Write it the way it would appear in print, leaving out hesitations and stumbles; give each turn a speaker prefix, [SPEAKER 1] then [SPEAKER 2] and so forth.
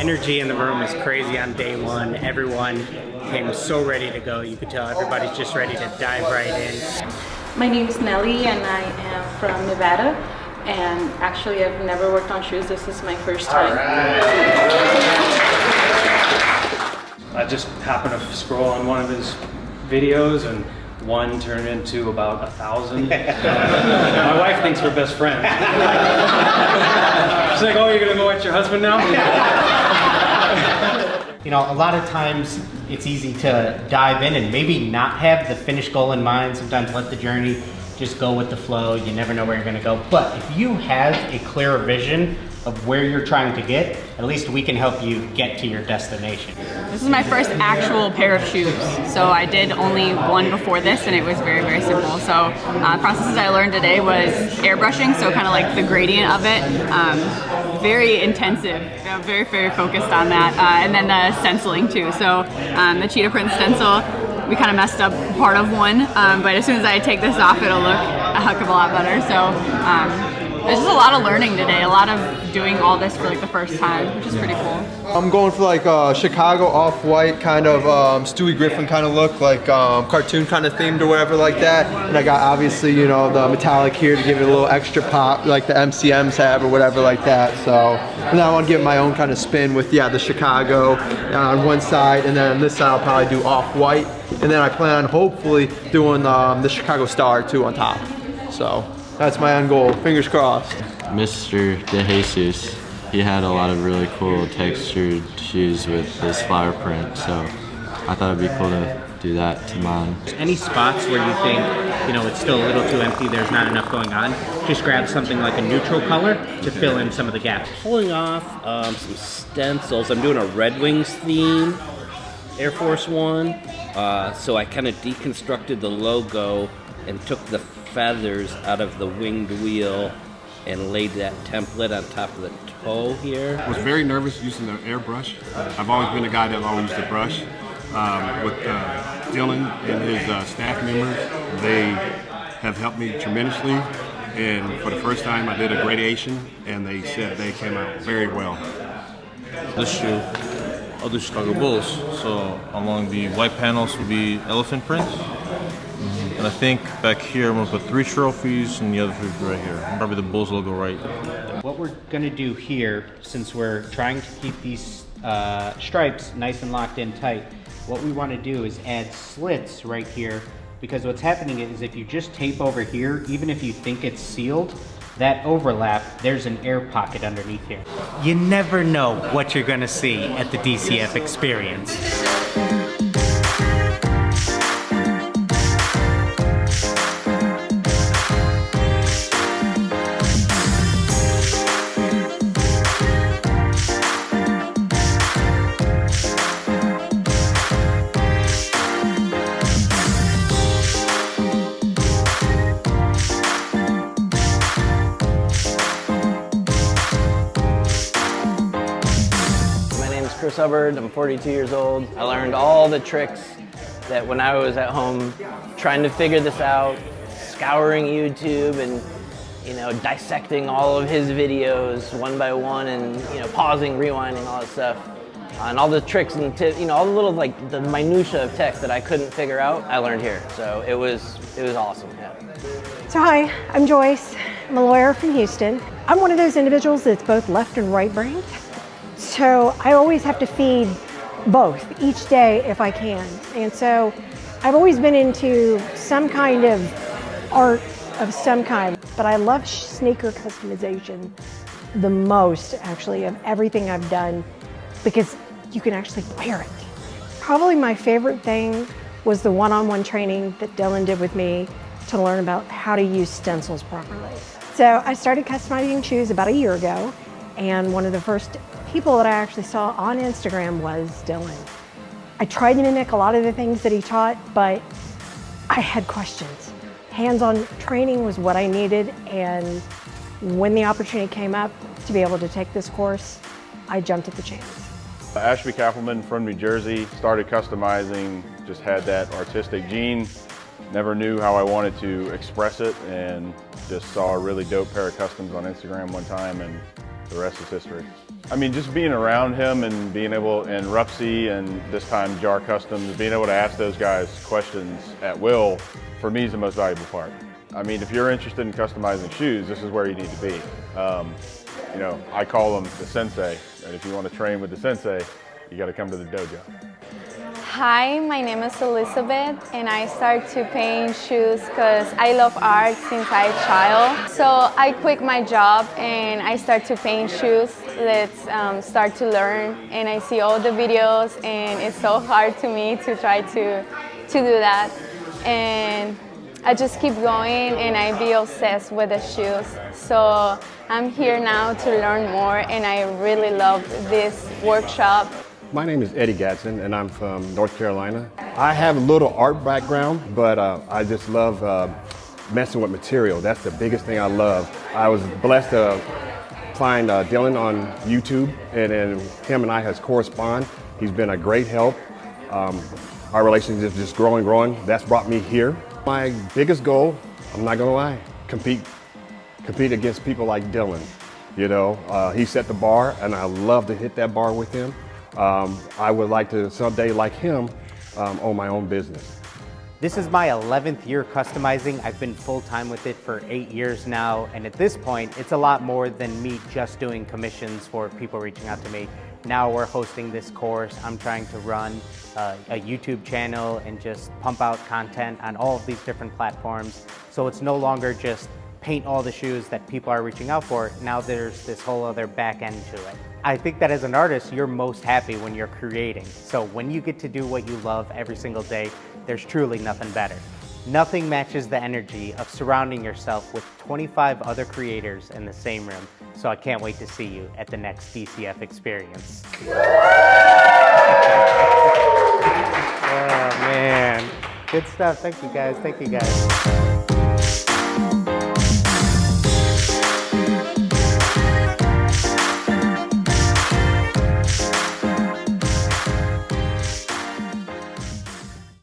[SPEAKER 1] Energy in the room was crazy on day one. Everyone came so ready to go. You could tell everybody's just ready to dive right in.
[SPEAKER 2] My name is Nelly and I am from Nevada. And actually I've never worked on shoes. This is my first time.
[SPEAKER 3] I just happened to scroll on one of his videos and one turned into about 1,000. My wife thinks we're best friends. She's like, oh, you're gonna go watch your husband now?
[SPEAKER 1] You know, a lot of times it's easy to dive in and maybe not have the finished goal in mind. Sometimes let the journey just go with the flow. You never know where you're gonna go. But if you have a clear vision of where you're trying to get, at least we can help you get to your destination.
[SPEAKER 2] This is my first actual pair of shoes. So I did only one before this and it was very, very simple. So processes I learned today was airbrushing, so kind of like the gradient of it. Very intensive, very, very focused on that. And then the stenciling too. So the cheetah print stencil, we kind of messed up part of one, but as soon as I take this off, it'll look a heck of a lot better. So there's just a lot of learning today, a lot of doing all this for like the first time, which is pretty cool.
[SPEAKER 4] I'm going for like a Chicago off-white kind of Stewie Griffin kind of look, like cartoon kind of themed or whatever like that. And I got obviously, you know, the metallic here to give it a little extra pop like the MCMs have or whatever like that. So, and then I want to give it my own kind of spin with, yeah, the Chicago on one side, and then on this side I'll probably do off-white. And then I plan on hopefully doing the Chicago Star too on top. So that's my end goal, fingers crossed.
[SPEAKER 5] Mr. DeJesus, he had a lot of really cool textured shoes with this flower print, so I thought it'd be cool to do that to mine.
[SPEAKER 1] Any spots where you think, you know, it's still a little too empty, there's not enough going on, just grab something like a neutral color to fill in some of the gaps.
[SPEAKER 6] Pulling off some stencils. I'm doing a Red Wings theme, Air Force One. So I kind of deconstructed the logo and took the feathers out of the winged wheel and laid that template on top of the toe here.
[SPEAKER 7] I was very nervous using the airbrush. I've always been a guy that always used the brush. With Dylan and his staff members, they have helped me tremendously. And for the first time I did a gradation and they said they came out very well.
[SPEAKER 8] This shoe of the Chicago Bulls. So along the white panels will be elephant prints. And I think back here I'm gonna put 3 trophies and the other 3 right here. And probably the Bulls logo right.
[SPEAKER 1] What we're gonna do here, since we're trying to keep these stripes nice and locked in tight, what we wanna do is add slits right here, because what's happening is if you just tape over here, even if you think it's sealed, that overlap, there's an air pocket underneath here. You never know what you're gonna see at the DCF experience.
[SPEAKER 9] Chris Hubbard, I'm 42 years old. I learned all the tricks that when I was at home trying to figure this out, scouring YouTube and, you know, dissecting all of his videos one by one and, you know, pausing, rewinding, all that stuff. And all the tricks and tips, you know, all the little, like, the minutia of tech that I couldn't figure out, I learned here. So it was awesome, yeah.
[SPEAKER 10] So hi, I'm Joyce. I'm a lawyer from Houston. I'm one of those individuals that's both left and right brained. So I always have to feed both each day if I can. And so I've always been into some kind of art of some kind, but I love sneaker customization the most, actually, of everything I've done, because you can actually wear it. Probably my favorite thing was the one-on-one training that Dylan did with me to learn about how to use stencils properly. So I started customizing shoes about a year ago, and one of the first people that I actually saw on Instagram was Dylan. I tried to mimic a lot of the things that he taught, but I had questions. Hands-on training was what I needed, and when the opportunity came up to be able to take this course, I jumped at the chance.
[SPEAKER 11] Ashby Kappelman from New Jersey, started customizing, just had that artistic gene, never knew how I wanted to express it, and just saw a really dope pair of customs on Instagram one time, and the rest is history. I mean, just being around him and being able, and Rupsy and this time Jar Customs, being able to ask those guys questions at will, for me is the most valuable part. I mean, if you're interested in customizing shoes, this is where you need to be. You know, I call him the sensei, and if you want to train with the sensei, you got to come to the dojo.
[SPEAKER 12] Hi, my name is Elizabeth, and I started to paint shoes because I love art since I was a child. So I quit my job and I start to paint shoes. Let's start to learn, and I see all the videos, and it's so hard to me to try to do that. And I just keep going, and I be obsessed with the shoes. So I'm here now to learn more, and I really love this workshop.
[SPEAKER 7] My name is Eddie Gadsden, and I'm from North Carolina. I have a little art background, but I just love messing with material. That's the biggest thing I love. I was blessed to find Dylan on YouTube, and then him and I has corresponded. He's been a great help. Our relationship is just growing. That's brought me here. My biggest goal, I'm not gonna lie, compete against people like Dylan. You know, he set the bar, and I love to hit that bar with him. I would like to someday, like him, own my own business.
[SPEAKER 1] This is my 11th year customizing. I've been full-time with it for 8 years now, and at this point, it's a lot more than me just doing commissions for people reaching out to me. Now we're hosting this course. I'm trying to run a YouTube channel and just pump out content on all of these different platforms. So it's no longer just paint all the shoes that people are reaching out for. Now there's this whole other back end to it. I think that as an artist, you're most happy when you're creating. So when you get to do what you love every single day, there's truly nothing better. Nothing matches the energy of surrounding yourself with 25 other creators in the same room. So I can't wait to see you at the next DCF experience. Oh man, good stuff. Thank you guys.